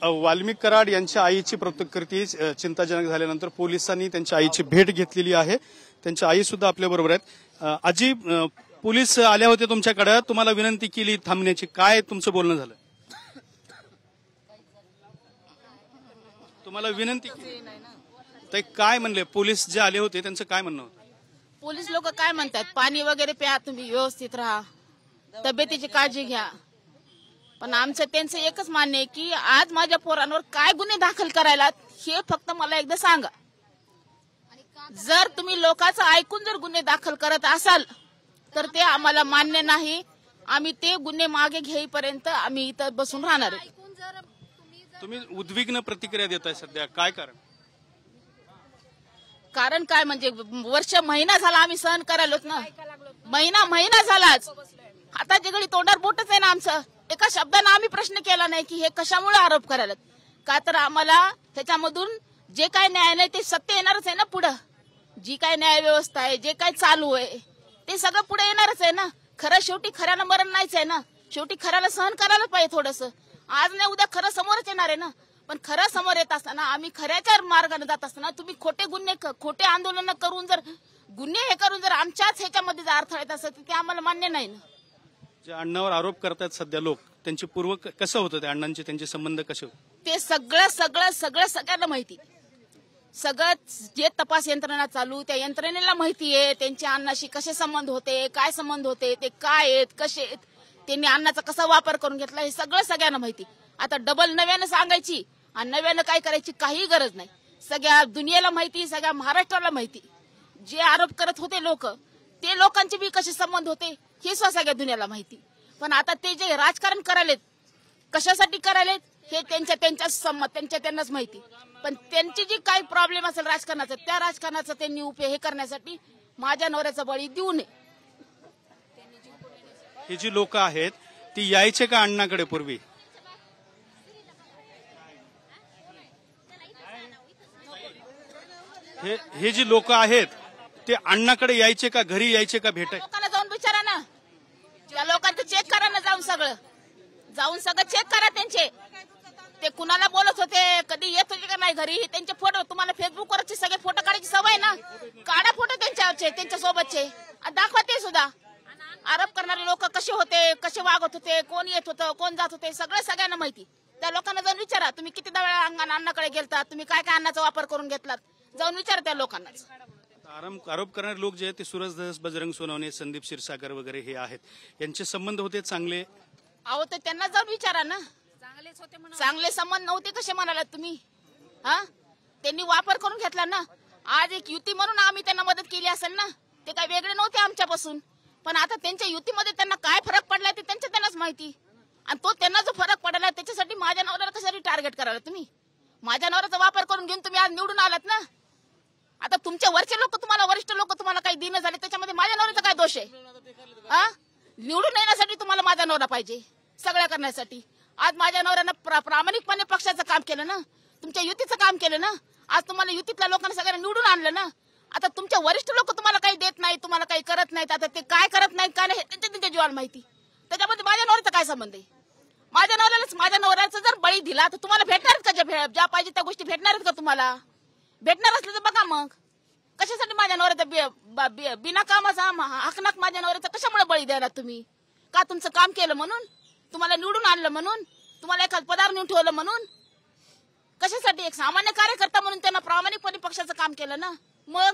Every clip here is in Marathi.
वाल्मिक कराड यांच्या आईची प्रतिकृती चिंताजनक झाल्यानंतर पोलिसांनी त्यांच्या आईची भेट घेतलेली आहे। त्यांच्या आई सुद्धा आपल्या बरोबर आहेत। आजी, पोलीस आले होते तुमच्याकडे, तुम्हाला विनंती केली थांबण्याची, काय तुमचं बोलणं झालं? तुम्हाला विनंती केली काय म्हणले पोलीस जे आले होते, त्यांचं काय म्हणणं होतं? पोलीस लोक काय म्हणतात, पाणी वगैरे प्या, तुम्ही व्यवस्थित राहा, तब्येतीची काळजी घ्या। पण आमचं त्यांचं एकच मान्य आहे की आज माझ्या पोरांवर काय गुन्हे दाखल करायला हे फक्त मला एकदा सांगा। जर तुम्ही लोकांचं ऐकून जर गुन्हे दाखल करत असाल तर ते आम्हाला मान्य नाही। आम्ही ते गुन्हे मागे घेईपर्यंत आम्ही इथं बसून राहणार आहे। तुम्ही उद्विग्न प्रतिक्रिया देताय सध्या, काय कारण? कारण काय म्हणजे महिना झाला आम्ही सहन करायलोत ना, महिना झालाच। हाताची घडी तोंडावर बोटच आहे ना आमचं। एका शब्दाने आम्ही प्रश्न केला नाही की हे कशामुळे आरोप करायला, का तर आम्हाला त्याच्यामधून जे काय न्याय नाही ते सत्य येणारच आहे ना पुढं। जी काय न्याय व्यवस्था आहे, जे काय चालू आहे ते सगळं पुढे येणारच आहे ना। खरं शेवटी खऱ्यानं मरण नाहीच आहे ना, शेवटी खऱ्याला सहन करायला पाहिजे थोडंसं। आज नाही उद्या खरं समोरच येणार आहे ना, पण खरं समोर येत असताना आम्ही खऱ्याच्या मार्गाने जात असताना तुम्ही खोटे गुन्हे, खोटे आंदोलन करून जर गुन्हे हे करून जर आमच्याच ह्याच्यामध्ये जर अडथळा येत असेल तर ते आम्हाला मान्य नाही ना। जे अण्णावर आरोप करतात सध्या लोक, त्यांची पूर्व कसं होतं, ते अण्णांचे त्यांचे संबंध कसे होते ते सगळ्यांना माहिती। सगळं जे तपास यंत्रणा चालू त्या यंत्रणेला माहिती आहे त्यांच्या अण्णाशी कसे संबंध होते, काय संबंध होते, ते काय आहेत, कसे आहेत, त्यांनी अण्णाचा कसा वापर करून घेतला हे सगळ्यांना माहिती। आता डबल नव्यानं सांगायची आणि नव्यानं काय करायची काही गरज नाही। सगळ्या दुनियेला माहिती, सगळ्या महाराष्ट्राला माहिती। जे आरोप करत होते लोक, ते लोकांचे बी कसे संबंध होते हे सगळ्या दुनियाला माहिती। पण आता ते जे राजकारण करायलेत, कशासाठी करायलेत हे त्यांनाच माहिती। पण त्यांची जी काही प्रॉब्लेम असेल राजकारणाचा, त्या राजकारणाचा त्यांनी उपयोग हे करण्यासाठी माझ्या नवऱ्याचा बळी देऊ नये। ही जी लोक आहेत ती यायचे का अण्णाकडे पूर्वी? हे जी लोक आहेत ते अण्णाकडे यायचे का, घरी यायचे का भेटाय? लोकांना जाऊन विचारा ना, त्या लोकांचं चेक करा ना, जाऊन सगळं चेक करा त्यांचे। ते कुणाला बोलत होते, कधी येत होते का नाही घरी, त्यांचे फोटो तुम्हाला फेसबुकवरचे सगळे फोटो काढायची सवय ना, काढा फोटो त्यांच्यावरचे, त्यांच्या सोबतचे दाखवा ते सुद्धा। आरोप करणारे लोक कसे होते, कसे वागत होते, कोण येत होतं, कोण जात होते, सगळ्यांना माहिती। त्या लोकांना जाऊन विचारा, तुम्ही कितीदा वेळा अण्णाकडे गेलता, तुम्ही काय काय अन्नाचा वापर करून घेतलात, जाऊन विचारा त्या लोकांनाच। आरोप करणारे लोक जे आहेत ते सूरज धस, बजरंग सोनवणे, संदीप क्षीरसागर वगैरे हे आहेत, यांचे संबंध होते चांगले? अहो तर त्यांना जाऊन विचारा ना, चांगले संबंध नव्हते कसे म्हणालात तुम्ही? त्यांनी वापर करून घेतला ना। आज एक युती म्हणून आम्ही त्यांना मदत केली असेल ना, ते काय वेगळे नव्हते आमच्यापासून। पण आता त्यांच्या युतीमध्ये त्यांना काय फरक पडला ते त्यांनाच माहिती। आणि तो त्यांना जो फरक पडला त्याच्यासाठी माझ्या नवऱ्याला कशासाठी टार्गेट करायला तुम्ही? माझ्या नवऱ्याचा वापर करून घेऊन तुम्ही आज निवडून आलात ना। आता तुमच्या वरचे लोक, तुम्हाला वरिष्ठ लोक तुम्हाला काही देणं झाले, त्याच्यामध्ये माझ्या नवऱ्याचा काय दोष आहे? निवडून येण्यासाठी तुम्हाला माझा नवरा पाहिजे, सगळ्या करण्यासाठी। आज माझ्या नवऱ्यानं प्रामाणिकपणे पक्षाचं काम केलं ना, तुमच्या युतीचं काम केलं ना। आज तुम्हाला युतीतल्या लोकांना सगळ्यांना निवडून आणलं ना। आता तुमच्या वरिष्ठ लोक तुम्हाला काही देत नाही, तुम्हाला काही करत नाहीत, आता ते काय करत नाहीत काय नाही त्यांच्या जीवाला माहिती। त्याच्यामध्ये माझ्या नवऱ्याचा काय संबंध आहे? माझ्या नवऱ्याचा जर बळी दिला तर तुम्हाला भेटणार का? ज्या पाहिजे त्या गोष्टी भेटणार का तुम्हाला? भेटणार असले तर बघा मग, कशासाठी माझ्या नवऱ्याचा बिना कामाचा हकनाक माझ्या नवऱ्याचा कशामुळे बळी द्यायला तुम्ही? का तुमचं काम केलं म्हणून, तुम्हाला निवडून आणलं म्हणून, तुम्हाला एखाद पदावर नेऊन ठेवलं म्हणून? कशासाठी? एक सामान्य कार्यकर्ता म्हणून त्यांना प्रामाणिकपणे पक्षाचं काम केलं ना। मग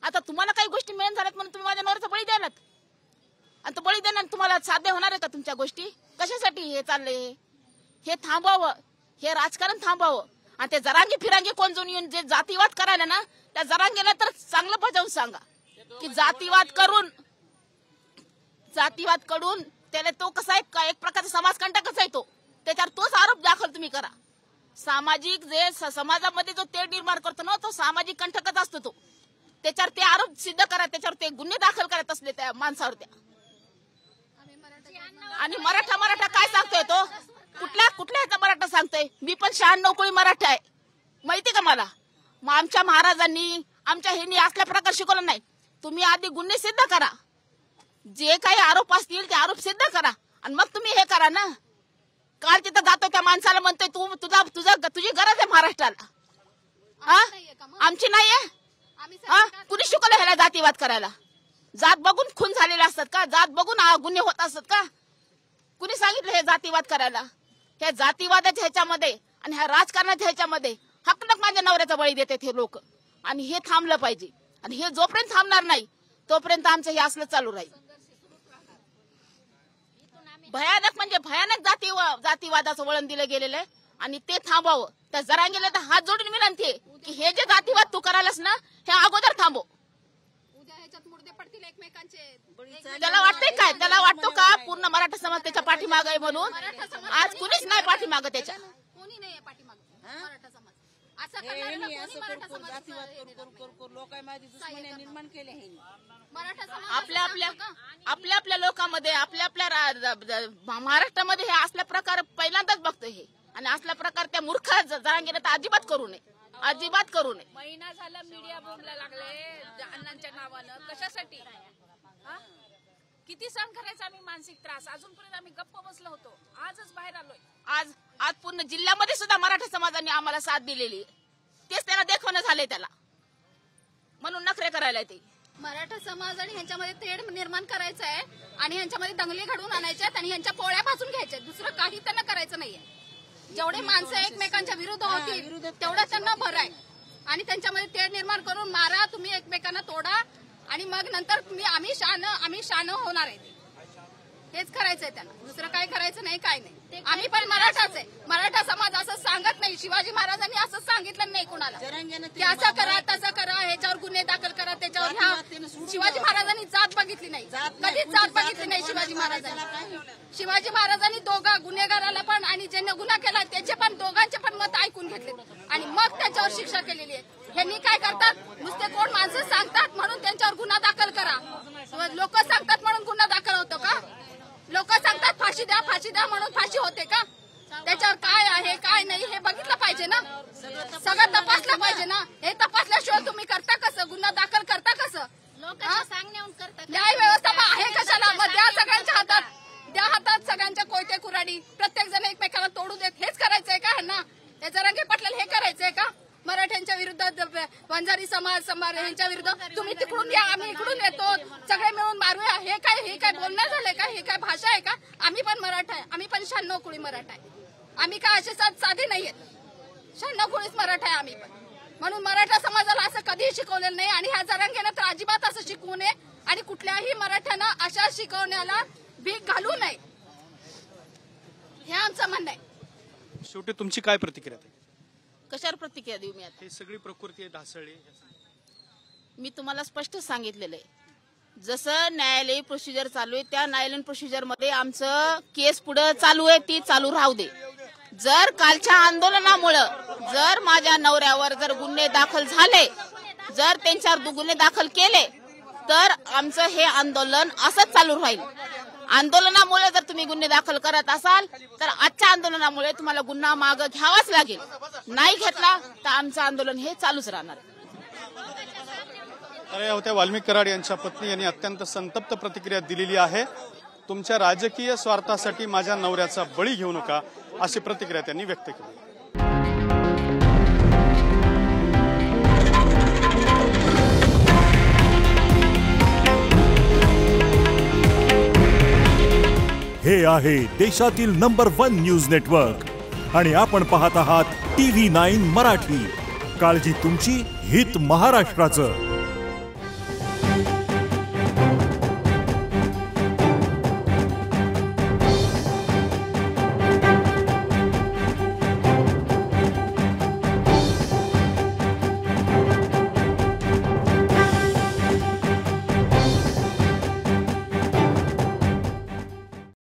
आता तुम्हाला काही गोष्टी मिळून झाल्यात म्हणून तुम्ही माझ्या नवऱ्याचा बळी द्यायलात, आणि तो बळी देणार तुम्हाला साध्य होणार आहे का तुमच्या गोष्टी? कशासाठी हे चाललंय? हे थांबवावं, हे राजकारण थांबवावं। आणि ते जरांगी फिरांगी कोण जाऊन येऊन जे जातीवाद करायला ना, त्या जरांगीला तर चांगलं बजावून सांगा की जातीवाद करून त्याला तो कसा आहे, एक प्रकारचा समाजकंटकच आहे तो, त्याच्यावर तोच आरोप दाखल तुम्ही करा। सामाजिक जे समाजामध्ये जो तेढ निर्माण करतो ना, तो सामाजिक कंटकच असतो तो। त्याच्यावर ते आरोप सिद्ध करा, त्याच्यावर ते गुन्हे दाखल करत असले त्या माणसावर त्या। आणि मराठा काय सांगतोय तो? कुठल्या ह्याचा मराठा सांगतोय? मी पण 96 कोळी मराठा आहे, माहिती का मला? मग आमच्या महाराजांनी, आमच्या ह्यांनी असल्या प्रकार शिकवला नाही। तुम्ही आधी गुन्हे सिद्ध करा, जे काही आरोप असतील ते आरोप सिद्ध करा, आणि मग तुम्ही हे करा ना। काल तिथं जातो त्या माणसाला म्हणतोय तुझी गरज आहे महाराष्ट्राला, हा आमची नाहीये? कुणी शिकवलं ह्याला जातीवाद करायला? जात बघून खून झालेले असतात का? जात बघून गुन्हे होत असतात का? कुणी सांगितलं हे जातीवाद करायला? ह्या जातीवादाच्या ह्याच्यामध्ये आणि ह्या राजकारणाच्या ह्याच्यामध्ये हकनक माझ्या नवऱ्याचा बळी देतात हे लोक, आणि हे थांबलं पाहिजे. आणि हे जोपर्यंत थांबणार नाही तोपर्यंत आमचं हे असलं चालू राहील. भयानक म्हणजे भयानक जातीवादाचं वळण दिलं गेलेलं आहे, आणि ते थांबावं. त्या जरांगेला तर हात जोडून विनंती आहे की हे जे जातीवाद तू करायलास ना हे अगोदर थांबव. त्याला वाटतंय काय? त्याला वाटतो का पूर्ण मराठा समाज त्याच्या पाठीमागे आहे म्हणून? आज कुणीच नाही पाठीमागं त्याच्या. कोणी नाही पाठीमागं मराठा समाज. आपल्या आपल्या लोकांमध्ये आपल्या महाराष्ट्रामध्ये हे असल्या प्रकार पहिल्यांदाच बघतोय हे. आणि असला प्रकार त्या मूर्ख जरांगेला तर अजिबात करू नये, अजिबात करू नये. महिना झाला मीडिया बोंबला लागले अण्णांच्या नावानं. कशासाठी? किती सहन करायचा आम्ही मानसिक त्रास? अजूनपर्यंत आम्ही गप्प बसलो होतो, आजच बाहेर आलोय. आज पूर्ण जिल्ह्यामध्ये सुद्धा मराठा समाजाने आम्हाला साथ दिलेली, तेच त्यांना देखवणं झालंय त्याला, म्हणून नखरे करायला ते. मराठा समाज आणि ह्यांच्यामध्ये तेढ निर्माण करायचं आहे आणि ह्यांच्यामध्ये दंगली घडवून आणायचे आहेत आणि ह्यांच्या पोळ्या भाजून घ्यायच्या. दुसरं काही त्यांना करायचं नाहीये. जेवढे माणसं एकमेकांच्या विरुद्ध होतील तेवढं त्यांना बरं आहे. आणि त्यांच्यामध्ये तेढ निर्माण करून मारा, तुम्ही एकमेकांना तोडा, आणि मग नंतर आम्ही शान होणार आहे. हेच करायचंय त्यांना, दुसरं काय करायचं नाही, काय नाही. आम्ही पण मराठाच आहे. मराठा समाज असं सांगत नाही. शिवाजी महाराजांनी असं सांगितलं नाही कुणाला की असं करा तसं करा, ह्याच्यावर गुन्हे दाखल करा, त्याच्यावर शिवाजी महाराजांनी जात बघितली नाही, कधीच जात बघितली नाही शिवाजी महाराजांनी. शिवाजी महाराजांनी दोघा गुन्हेगाराला पण आणि ज्यांनी गुन्हा केला त्याचे पण दोघांचे पण मत ऐकून घेतले आणि मग त्याच्यावर शिक्षा केलेली आहे. यांनी काय करतात? नुसते कोण माणसं सांगतात म्हणून त्यांच्यावर गुन्हा दाखल करा. लोक सांगतात म्हणून गुन्हा दाखल होतो का? लोक सांगतात फाशी द्या म्हणून फाशी होते का? त्याच्यावर काय आहे काय नाही हे बघितलं पाहिजे ना, सगळं तपासलं पाहिजे ना. हे तपासल्याशिवाय तुम्ही करता कसं? गुन्हा दाखल करता कसं? न्याय व्यवस्था आहे कशाला? मग द्या सगळ्यांच्या हातात, द्या हातात सगळ्यांच्या कोयते कुऱ्हाडी, प्रत्येक जण एकमेकाला तोडू देत. हेच करायचंय का ह्यांना? हे जरांगे पाटील हे करायचंय का? मराठ्यांच्या विरुद्ध, वंजारी समाज यांच्या विरुद्ध तुम्ही तिकडून या, आम्ही इकडून येतो, सगळे मिळून मारूया. हे काय बोलणं झालंय का? हे काय भाषा आहे का? आम्ही पण मराठा आहे, आम्ही पण 96 कुळी मराठा आहे. आम्ही काय असे साधे नाहीये, 96 कुळीच मराठा आहे आम्ही पण. म्हणून मराठा समाजाला असं कधीही शिकवलेलं नाही आणि ह्या जरांगेनं तर अजिबात असं शिकवू नये आणि कुठल्याही मराठ्यांना अशा शिकवण्याला भीक घालू नये, हे आमचं म्हणणं आहे. शेवटी तुमची काय प्रतिक्रिया आहे? कशावर प्रतिक्रिया देऊ मी आता? ही सगळी प्रकृती ढासळली. मी तुम्हाला स्पष्ट सांगितलेलं आहे, जसं न्यायालयीन प्रोसिजर चालू आहे त्या न्यायालयीन प्रोसिजर मध्ये आमचं केस पुढे चालू आहे, ती चालू राहू दे. जर कालच्या आंदोलनामुळं जर माझ्या नवऱ्यावर जर गुन्हे दाखल झाले, जर त्यांच्यावर गुन्हे दाखल केले तर आमचं हे आंदोलन असंच चालू राहील. आंदोलनामुळे जर तुम्ही गुन्हे दाखल करत असाल तर आजच्या आंदोलनामुळे तुम्हाला गुन्हा मागं घ्यावाच लागेल. नाही घेतला तर आमचं आंदोलन हे चालूच राहणार. तर या होत्या वाल्मिक कराड यांच्या पत्नी यांनी अत्यंत संतप्त प्रतिक्रिया दिलेली आहे. तुमच्या राजकीय स्वार्थासाठी माझ्या नवऱ्याचा बळी घेऊ नका, अशी प्रतिक्रिया त्यांनी व्यक्त केली. हे आहे देशातील नंबर 1 न्यूज नेटवर्क आणि आपण पाहत आहात TV9 मराठी. काळजी तुमची, हित महाराष्ट्राचं.